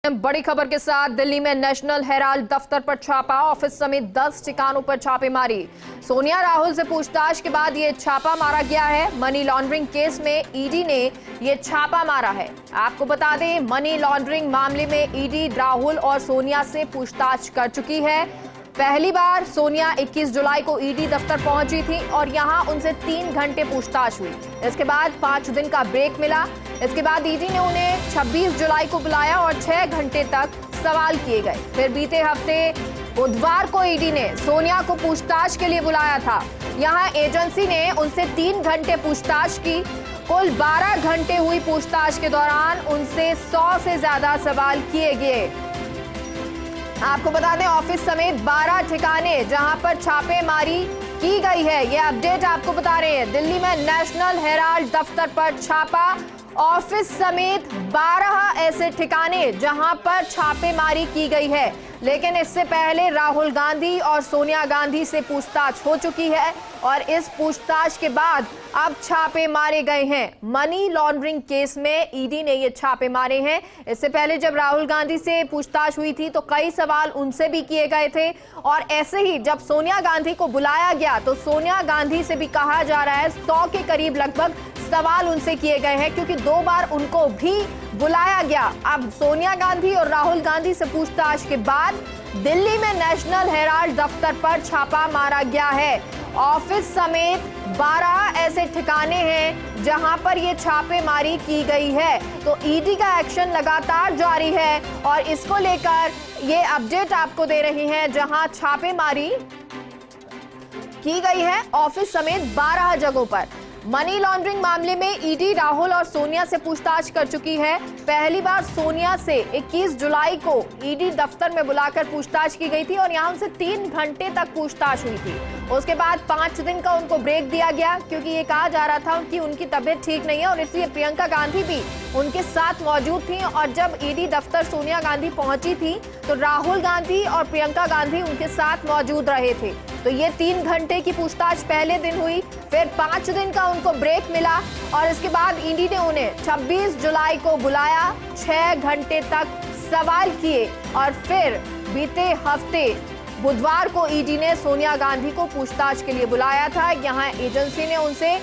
बड़ी खबर के साथ दिल्ली में नेशनल हेराल्ड दफ्तर पर छापा, ऑफिस समेत 10 ठिकानों पर छापेमारी। सोनिया राहुल से पूछताछ के बाद ये छापा मारा गया है। मनी लॉन्ड्रिंग केस में ईडी ने ये छापा मारा है। आपको बता दें, मनी लॉन्ड्रिंग मामले में ईडी राहुल और सोनिया से पूछताछ कर चुकी है। पहली बार सोनिया 21 जुलाई को ईडी दफ्तर पहुंची थी और यहां उनसे 3 घंटे पूछताछ हुई। इसके बाद 5 दिन का ब्रेक मिला। इसके बाद ईडी ने उन्हें 26 जुलाई को बुलाया और 6 घंटे तक सवाल किए गए। फिर बीते हफ्ते बुधवार को ईडी ने सोनिया को पूछताछ के लिए बुलाया था। यहां एजेंसी ने उनसे 3 घंटे पूछताछ की। कुल 12 घंटे हुई पूछताछ के दौरान उनसे 100 से ज्यादा सवाल किए गए। आपको बता दें, ऑफिस समेत 12 ठिकाने जहां पर छापेमारी की गई है, ये अपडेट आपको बता रहे हैं। दिल्ली में नेशनल हेराल्ड दफ्तर पर छापा, ऑफिस समेत 12 ऐसे ठिकाने जहां पर छापेमारी की गई है। लेकिन इससे पहले राहुल गांधी और सोनिया गांधी से पूछताछ हो चुकी है और इस पूछताछ के बाद अब छापे मारे गए हैं। मनी लॉन्ड्रिंग केस में ईडी ने ये छापे मारे हैं। इससे पहले जब राहुल गांधी से पूछताछ हुई थी तो कई सवाल उनसे भी किए गए थे और ऐसे ही जब सोनिया गांधी को बुलाया गया तो सोनिया गांधी से भी कहा जा रहा है 100 के करीब लगभग सवाल उनसे किए गए हैं, क्योंकि 2 बार उनको भी बुलाया गया। अब सोनिया गांधी और राहुल गांधी से पूछताछ के बाद दिल्ली में नेशनल हेराल्ड दफ्तर पर छापा मारा गया है। ऑफिस समेत 12 ऐसे ठिकाने हैं जहां पर ये छापेमारी की गई है। तो ईडी का एक्शन लगातार जारी है और इसको लेकर ये अपडेट आपको दे रही हैं, जहां छापेमारी की गई है ऑफिस समेत 12 जगहों पर। मनी लॉन्ड्रिंग मामले में ईडी राहुल और सोनिया से पूछताछ कर चुकी है। पहली बार सोनिया से 21 जुलाई को ईडी दफ्तर में बुलाकर पूछताछ की गई थी और यहां उनसे 3 घंटे तक पूछताछ हुई थी। उसके बाद 5 दिन का उनको ब्रेक दिया गया, क्योंकि ये कहा जा रहा था कि उनकी तबीयत ठीक नहीं है और इसलिए प्रियंका गांधी भी उनके साथ मौजूद थी। और जब ईडी दफ्तर सोनिया गांधी पहुंची थी तो राहुल गांधी और प्रियंका गांधी उनके साथ मौजूद रहे थे। तो ये 3 घंटे की पूछताछ पहले दिन हुई, फिर 5 दिन का उनको ब्रेक मिला और इसके बाद ईडी ने उन्हें 26 जुलाई को बुलाया, 6 घंटे तक सवाल किए और फिर बीते हफ्ते बुधवार को ईडी ने सोनिया गांधी को पूछताछ के लिए बुलाया था। यहाँ एजेंसी ने उनसे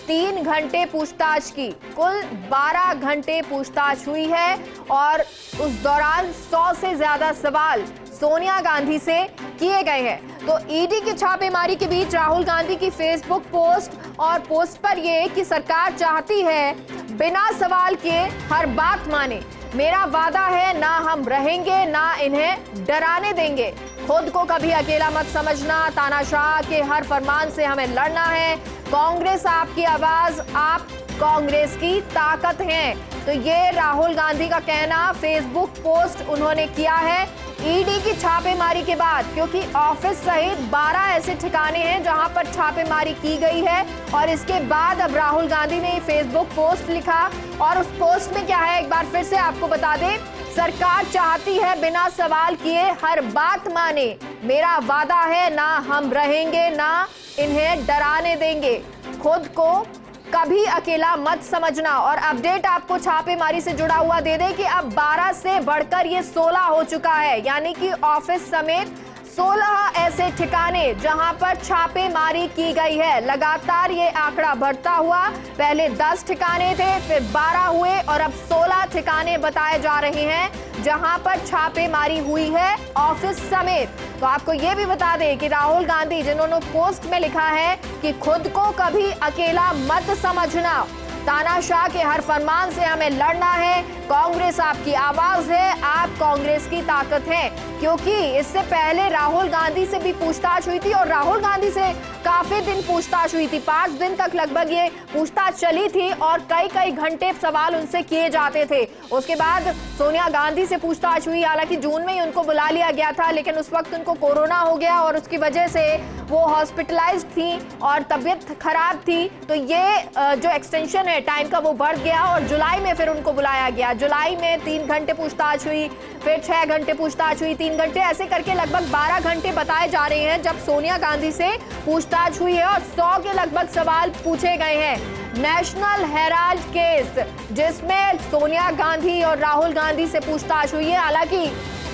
3 घंटे पूछताछ की। कुल 12 घंटे पूछताछ हुई है और उस दौरान 100 से ज्यादा सवाल सोनिया गांधी से किए गए हैं। तो ईडी की छापेमारी के बीच राहुल गांधी की फेसबुक पोस्ट और पोस्ट पर ये कि सरकार चाहती है बिना सवाल किए हर बात माने। मेरा वादा है ना हम रहेंगे ना इन्हें डराने देंगे। खुद को कभी अकेला मत समझना, तानाशाह के हर फरमान से हमें लड़ना है। कांग्रेस आपकी आवाज, आप कांग्रेस की ताकत हैं। तो ये राहुल गांधी का कहना फेसबुक पोस्ट उन्होंने किया है ईडी की छापेमारी के बाद, क्योंकि ऑफिस सहित 12 ऐसे ठिकाने हैं जहां पर छापेमारी की गई है। और इसके बाद अब राहुल गांधी ने फेसबुक पोस्ट लिखा और उस पोस्ट में क्या है एक बार फिर से आपको बता दें, सरकार चाहती है बिना सवाल किए हर बात माने। मेरा वादा है ना हम रहेंगे ना इन्हें डराने देंगे। खुद को कभी अकेला मत समझना। और अपडेट आपको छापेमारी से जुड़ा हुआ दे दे कि अब 12 से बढ़कर ये 16 हो चुका है, यानी कि ऑफिस समेत 16 ऐसे ठिकाने जहां पर छापेमारी की गई है। लगातार ये आंकड़ा बढ़ता हुआ, पहले 10 ठिकाने थे, फिर 12 हुए और अब 16 ठिकाने बताए जा रहे हैं जहां पर छापेमारी हुई है ऑफिस समेत। तो आपको ये भी बता दें कि राहुल गांधी जिन्होंने पोस्ट में लिखा है कि खुद को कभी अकेला मत समझना, तानाशाह के हर फरमान से हमें लड़ना है, कांग्रेस आपकी आवाज है, आप कांग्रेस की ताकत हैं। क्योंकि इससे पहले राहुल गांधी से भी पूछताछ हुई थी और राहुल गांधी से काफी दिन पूछताछ हुई थी, 5 दिन तक लगभग ये पूछताछ चली थी और कई घंटे सवाल उनसे किए जाते थे। उसके बाद सोनिया गांधी से पूछताछ हुई, हालांकि जून में ही उनको बुला लिया गया था, लेकिन उस वक्त उनको कोरोना हो गया और उसकी वजह से वो हॉस्पिटलाइज्ड थी और तबीयत खराब थी। तो ये जो एक्सटेंशन में टाइम का वो बढ़ गया और जुलाई में फिर उनको बुलाया गया। जुलाई में 3 घंटे पूछताछ हुई, फिर 6 घंटे पूछताछ हुई, 3 घंटे, ऐसे करके लगभग 12 घंटे बताए जा रहे हैं जब सोनिया गांधी से पूछताछ हुई है और 100 के लगभग सवाल पूछे गए हैं। नेशनल हेराल्ड केस जिसमें सोनिया गांधी और राहुल गांधी से पूछताछ हुई है। हालांकि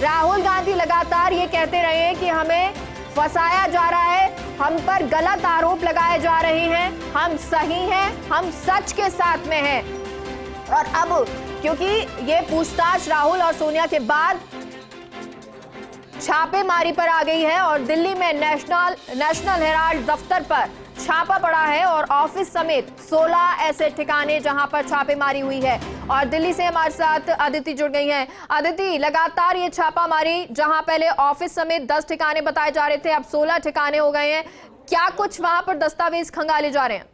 राहुल गांधी लगातार ये कहते रहे हैं कि हमें फंसाया जा रहा है, हम पर गलत आरोप लगाए जा रहे हैं, हम सही हैं, हम सच के साथ में हैं। और अब क्योंकि ये पूछताछ राहुल और सोनिया के बाद छापेमारी पर आ गई है और दिल्ली में नेशनल हेराल्ड दफ्तर पर छापा पड़ा है और ऑफिस समेत 16 ऐसे ठिकाने जहां पर छापेमारी हुई है। और दिल्ली से हमारे साथ अदिति जुड़ गई हैं। अदिति, लगातार ये छापामारी, जहां पहले ऑफिस समेत 10 ठिकाने बताए जा रहे थे, अब 16 ठिकाने हो गए हैं, क्या कुछ वहां पर दस्तावेज खंगाले जा रहे हैं?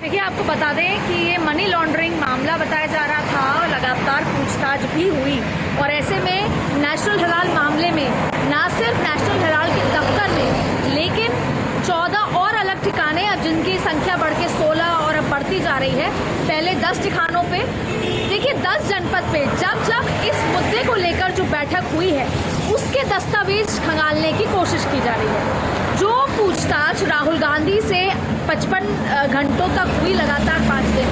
देखिए, आपको बता दें कि ये मनी लॉन्ड्रिंग मामला बताया जा रहा था और लगातार पूछताछ भी हुई और ऐसे में नेशनल हेराल्ड मामले में ना सिर्फ नेशनल हेराल्ड के दफ्तर में लेकिन 14 और अलग ठिकाने, अब जिनकी संख्या बढ़ के 16 और अब बढ़ती जा रही है। पहले 10 ठिकानों पे, देखिए 10 जनपद पे जब इस मुद्दे को लेकर जो बैठक हुई है उसके दस्तावेज खंगालने की कोशिश की जा रही है। जो पूछताछ राहुल गांधी से 55 घंटों तक हुई, लगातार 5 दिन,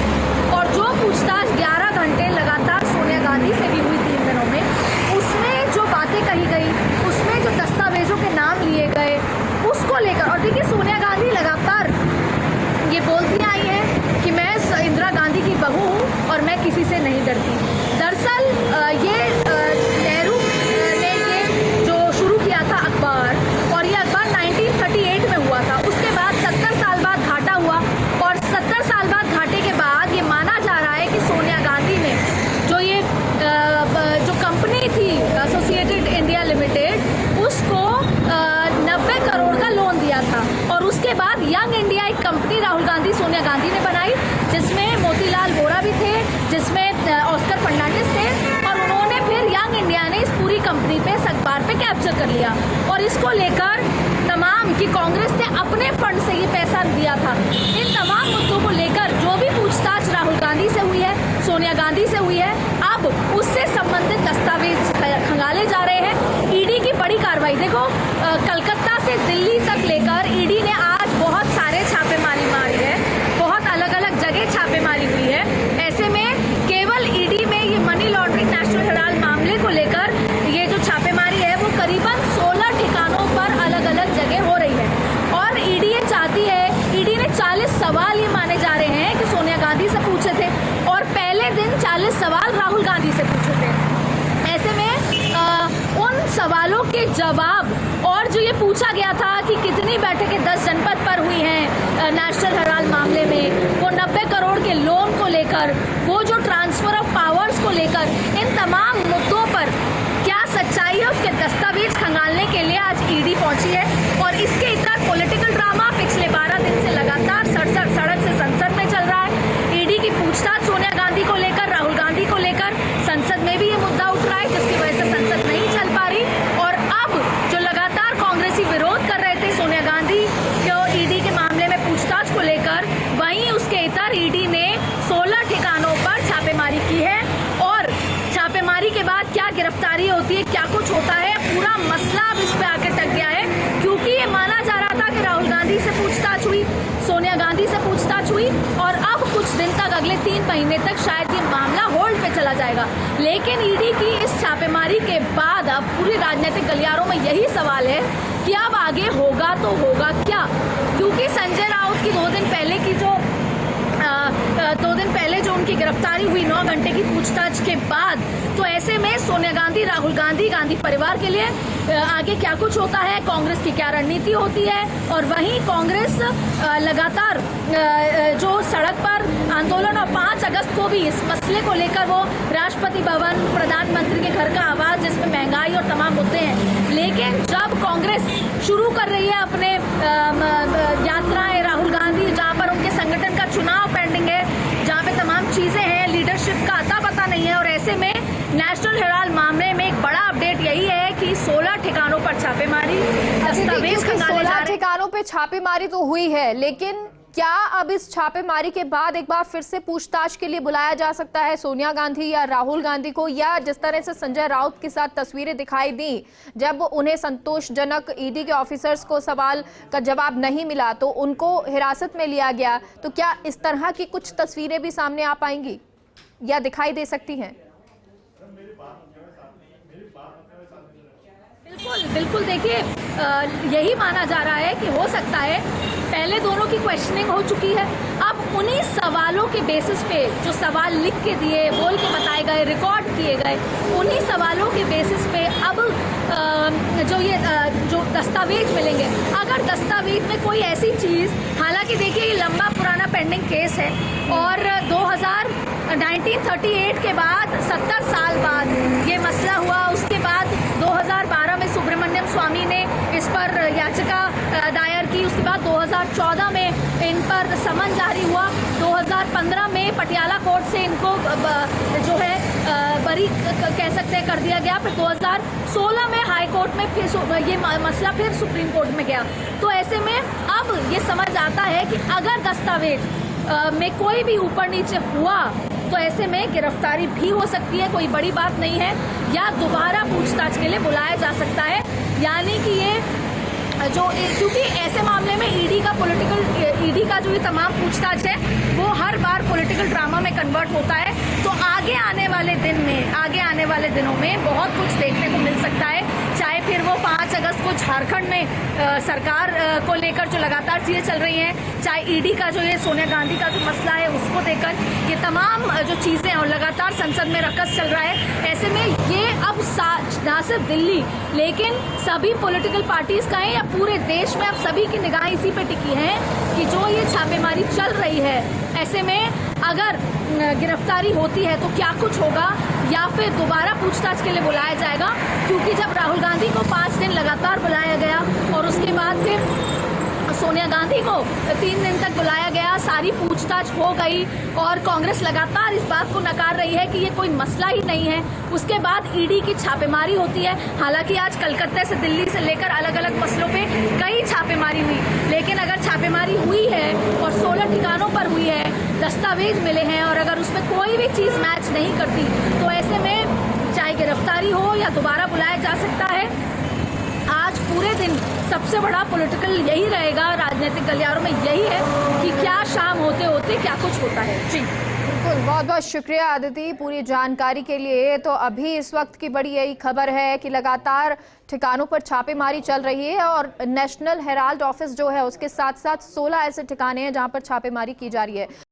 और जो पूछताछ 11 घंटे लगातार सोनिया गांधी से भी हुई 3 दिनों में, उसमें जो बातें कही गई, उसमें जो दस्तावेजों के नाम लिए गए, उसको लेकर, और देखिए सोनिया गांधी लगातार ये बोलती आई हैं कि मैं इंदिरा गांधी की बहू हूँ और मैं किसी से नहीं डरती। दरअसल ये नेहरू ने ये जो शुरू किया था अखबार, और ये अखबार 1938 में हुआ था। उसके बाद 70 साल बाद घाटा हुआ और 70 साल बाद घाटे के बाद ये माना जा रहा है कि सोनिया गांधी ने जो कंपनी थी एसोसिएटेड इंडिया लिमिटेड, उसको 90 करोड़ का लोन दिया था। और उसके बाद यंग इंडिया एक कंपनी राहुल गांधी सोनिया गांधी ने बनाई, जिसमें मोतीलाल वोरा भी थे, जिसमें ऑस्कर फर्नांडिस थे, और उन्होंने फिर यंग इंडिया ने इस पूरी कंपनी पे इस अखबार पे कैप्चर कर लिया। और इसको लेकर तमाम कि कांग्रेस ने अपने फंड से ये पैसा दिया था, इन तमाम मुद्दों को लेकर जो भी पूछताछ राहुल गांधी से हुई है, सोनिया गांधी से हुई है, अब उससे संबंधित दस्तावेज खंगाले जा रहे हैं। ईडी की बड़ी कार्रवाई, देखो कलकत्ता से दिल्ली तक लेकर ईडी ने आज बहुत सारे छापेमारी मारी है, बहुत अलग अलग जगह छापेमारी हुई है। ऐसे में केवल ईडी में ये मनी लॉन्ड्रिंग नेशनल हेराल्ड मामले को लेकर ये जो छापेमारी है वो करीबन 16 ठिकानों पर अलग अलग जगह हो रही है। और ईडी ये चाहती है, ईडी ने 40 सवाल ये माने जा रहे हैं कि सोनिया गांधी से पूछे थे और पहले दिन 40 सवाल राहुल गांधी से पूछे थे। ऐसे में उन सवालों के जवाब, और जो ये पूछा गया था कि कितनी बैठकें 10 जनपद पर हुई हैं नेशनल हेराल्ड मामले में, वो 90 करोड़ के लोन को लेकर, वो जो ट्रांसफर ऑफ पावर्स को लेकर, इन तमाम मुद्दों पर क्या सच्चाई है उसके दस्तावेज खंगालने के लिए आज ईडी पहुंची है। और इसके इतना पॉलिटिकल ड्रामा पिछले 12 दिन से लगातार सड़क से संसद में चल रहा है। ईडी की पूछताछ सोनिया गांधी को लेकर, राहुल गांधी को लेकर, संसद में भी ये मुद्दा उठ रहा है, जिसकी वजह से संसद नहीं चल पा रही। और अब जो लगातार कांग्रेसी विरोध कर रहे थे सोनिया गांधी जो ईडी के मामले में पूछताछ को लेकर, वहीं उसके इतर ईडी ने 16 ठिकानों पर छापेमारी की है। और छापेमारी के बाद क्या गिरफ्तारी होती है, क्या कुछ होता है, पूरा मसला अब इस पे आके टक गया है, क्योंकि ये माना जा रहा था कि राहुल गांधी से पूछताछ हुई, सोनिया गांधी से पूछताछ हुई, और अब कुछ दिन तक, अगले 3 महीने तक शायद ये मामला होल्ड पे चला जाएगा। लेकिन ईडी की इस छापेमारी के बाद अब पूरी राजनीतिक गलियारों में यही सवाल है कि अब आगे होगा तो होगा क्या, क्योंकि संजय राउत की 2 दिन पहले की जो 2 दिन पहले जो उनकी गिरफ्तारी हुई 9 घंटे की पूछताछ के बाद, तो ऐसे में सोनिया गांधी, राहुल गांधी, गांधी परिवार के लिए आगे क्या कुछ होता है, कांग्रेस की क्या रणनीति होती है। और वहीं कांग्रेस लगातार जो सड़क पर आंदोलन, और 5 अगस्त को भी इस मसले को लेकर वो राष्ट्रपति भवन, प्रधानमंत्री के घर का आवाज, जिसमें महंगाई और तमाम मुद्दे हैं। लेकिन जब कांग्रेस शुरू कर रही है अपने यात्राएं, राहुल गांधी जहाँ पर उनके संगठन का चुनाव पेंडिंग है, जहाँ पे तमाम चीजें हैं, लीडरशिप का अता पता नहीं है, और ऐसे में नेशनल हेराल्ड मामले में एक बड़ा अपडेट यही है कि 16 ठिकानों पर छापेमारी, दस्तावेज खंगाले जा रहे हैं। छापेमारी तो हुई है, लेकिन क्या अब इस छापेमारी के बाद एक बार फिर से पूछताछ के लिए बुलाया जा सकता है सोनिया गांधी या राहुल गांधी को? या जिस तरह से संजय राउत के साथ तस्वीरें दिखाई दी जब उन्हें संतोषजनक ईडी के ऑफिसर्स को सवाल का जवाब नहीं मिला तो उनको हिरासत में लिया गया, तो क्या इस तरह की कुछ तस्वीरें भी सामने आ पाएंगी या दिखाई दे सकती हैं? बिल्कुल देखिए, यही माना जा रहा है कि हो सकता है पहले दोनों की क्वेश्चनिंग हो चुकी है। अब उन्हीं सवालों के बेसिस पे जो सवाल लिख के दिए, बोल के बताए गए, रिकॉर्ड किए गए, उन्हीं सवालों के बेसिस पे अब जो दस्तावेज मिलेंगे, अगर दस्तावेज में कोई ऐसी चीज़, हालांकि देखिए ये लंबा पुराना पेंडिंग केस है और 1938 के बाद 70 साल बाद ये मसला हुआ। उसके बाद 2012 में सुब्रमण्यम स्वामी ने इस पर याचिका दायर की। उसके बाद 2014 में इन पर समन जारी हुआ। 2015 में पटियाला कोर्ट से इनको जो है बरी कह सकते हैं कर दिया गया। फिर 2016 में हाई कोर्ट में फिर ये मसला फिर सुप्रीम कोर्ट में गया। तो ऐसे में अब ये समझ आता है कि अगर दस्तावेज में कोई भी ऊपर नीचे हुआ तो ऐसे में गिरफ्तारी भी हो सकती है, कोई बड़ी बात नहीं है, या दोबारा पूछताछ के लिए बुलाया जा सकता है। यानी कि ये क्योंकि ऐसे मामले में ईडी का जो ये तमाम पूछताछ है वो हर बार पॉलिटिकल ड्रामा में कन्वर्ट होता है। तो आगे आने वाले दिनों में बहुत कुछ देखने को मिल सकता है, चाहे फिर वो 5 अगस्त को झारखंड में सरकार को लेकर जो लगातार चीजें चल रही हैं, चाहे ईडी का जो ये सोनिया गांधी का जो मसला है उसको देकर ये तमाम जो चीजें और लगातार संसद में रकस चल रहा है। ऐसे में ये अब ना सिर्फ दिल्ली लेकिन सभी पॉलिटिकल पार्टीज का है या पूरे देश में अब सभी की निगाहें इसी पे टिकी हैं कि जो ये छापेमारी चल रही है, ऐसे में अगर गिरफ्तारी होती है तो क्या कुछ होगा या फिर दोबारा पूछताछ के लिए बुलाया जाएगा। क्योंकि जब राहुल गांधी को 5 दिन लगातार बुलाया गया और उसके बाद फिर सोनिया गांधी को 3 दिन तक बुलाया गया, सारी पूछताछ हो गई और कांग्रेस लगातार इस बात को नकार रही है कि ये कोई मसला ही नहीं है। उसके बाद ईडी की छापेमारी होती है। हालांकि आज कलकत्ता से दिल्ली से लेकर अलग अलग मसलों पे कई छापेमारी हुई, लेकिन अगर छापेमारी हुई है और 16 ठिकानों पर हुई है, दस्तावेज मिले हैं और अगर उसमें कोई भी चीज़ मैच नहीं करती तो ऐसे में चाहे गिरफ्तारी हो या दोबारा बुलाया जा सकता है। आज पूरे दिन सबसे बड़ा पॉलिटिकल यही रहेगा, राजनीतिक गलियारों में यही है कि क्या शाम होते होते क्या कुछ होता है। जी बिल्कुल, बहुत बहुत शुक्रिया आदिति पूरी जानकारी के लिए। तो अभी इस वक्त की बड़ी यही खबर है कि लगातार ठिकानों पर छापेमारी चल रही है और नेशनल हेराल्ड ऑफिस जो है उसके साथ साथ 16 ऐसे ठिकाने हैं जहां पर छापेमारी की जा रही है।